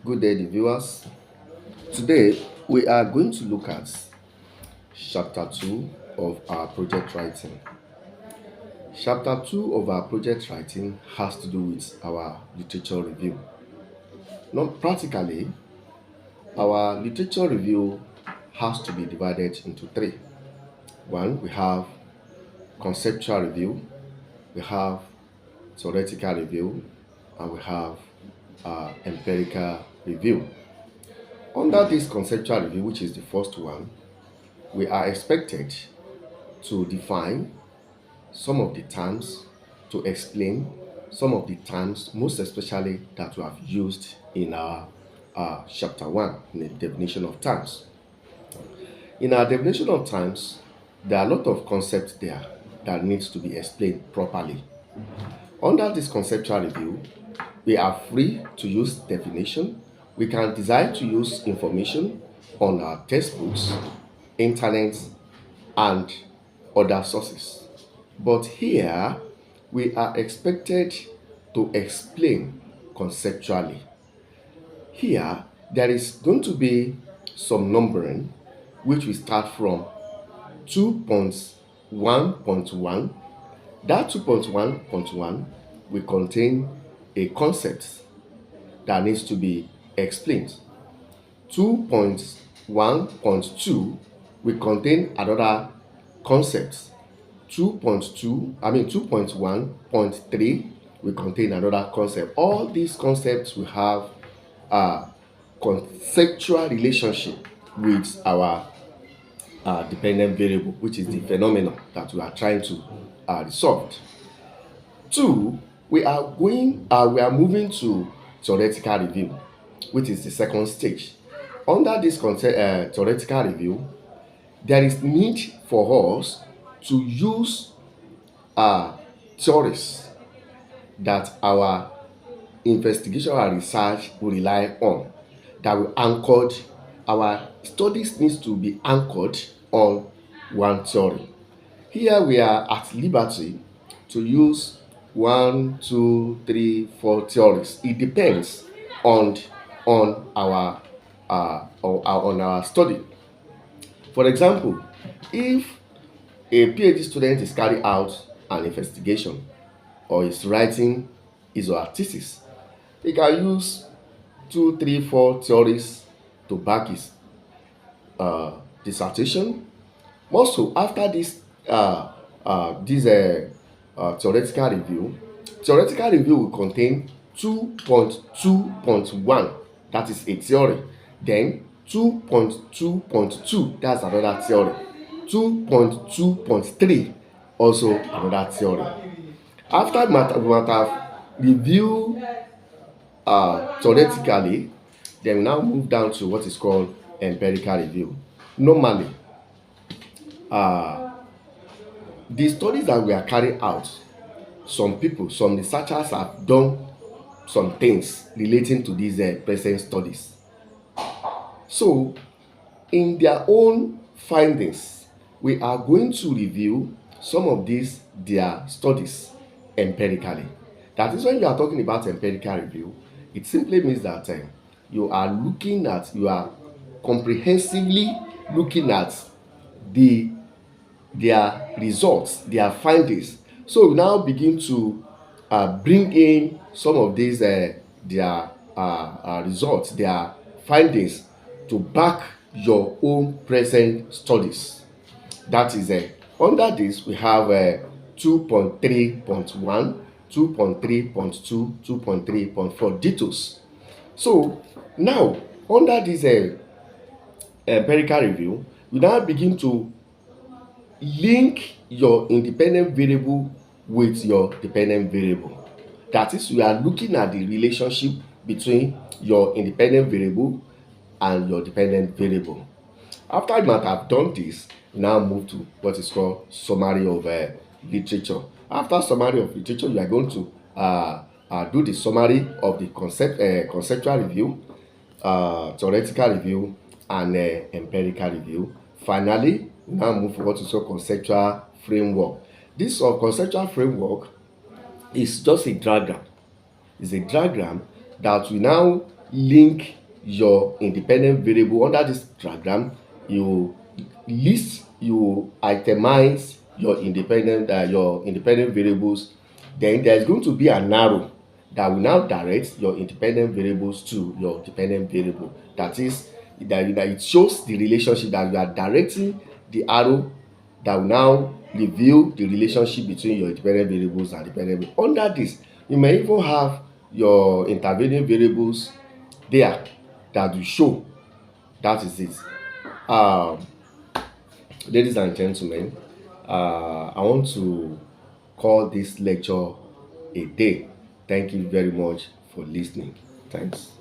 Good day, the viewers. Today we are going to look at chapter 2 of our project writing. Chapter 2 of our project writing has to do with our literature review. Now, practically, our literature review has to be divided into three. One, we have conceptual review, we have theoretical review, and we have empirical review. Under this conceptual review, which is the first one, we are expected to define some of the terms, to explain some of the terms, most especially that we have used in our chapter 1 in the definition of terms. In our definition of terms, there are a lot of concepts there that needs to be explained properly. Under this conceptual review, we are free to use definition. We can decide to use information on our textbooks, internet, and other sources. But here, we are expected to explain conceptually. Here, there is going to be some numbering which we start from 2.1.1. That 2.1.1 will contain a concept that needs to be explained. 2.1.2 will contain another concept. 2.1.3 will contain another concept. All these concepts will have a conceptual relationship with our dependent variable, which is the phenomenon that we are trying to resolve. Two, we are moving to theoretical review, which is the second stage. Under this theoretical review, there is need for us to use theories that our investigation and research will rely on, that will anchored, our studies needs to be anchored on one theory. Here we are at liberty to use 1, 2, 3, 4 theories. It depends on our study. For example, if a PhD student is carrying out an investigation or is writing his or her thesis, he can use 2, 3, 4 theories to back his dissertation. Also, after this theoretical review will contain 2.2.1, that is a theory. Then 2.2.2, that's another theory. 2.2.3, also another theory. After we might have review theoretically, then we now move down to what is called empirical review. Normally, the studies that we are carrying out, some researchers have done some things relating to these present studies. So, in their own findings, we are going to review some of their studies empirically. That is, when you are talking about empirical review, it simply means that you are comprehensively looking at their results, their findings. So we now begin to bring in some of these their results, their findings, to back your own present studies. That is under this we have 2.3.1, 2.3.2, 2.3.4 details. So now, under this empirical review, we now begin to link your independent variable with your dependent variable. That is, we are looking at the relationship between your independent variable and your dependent variable. After you might have done this, we now move to what is called summary of literature. After summary of literature, you are going to do the summary of the conceptual review, theoretical review, and empirical review. Finally, we now move to what is called conceptual framework. This conceptual framework is just a diagram. It's a diagram that we now link your independent variable. Under this diagram, you itemize your independent variables. Then there is going to be an arrow that will now direct your independent variables to your dependent variable. That is, that it shows the relationship, that you are directing the arrow that will now reveal the relationship between your independent variables and dependent variables. Under this, you may even have your intervening variables there that will show. That is it. um Ladies and gentlemen, I want to call this lecture a day. Thank you very much for listening. Thanks.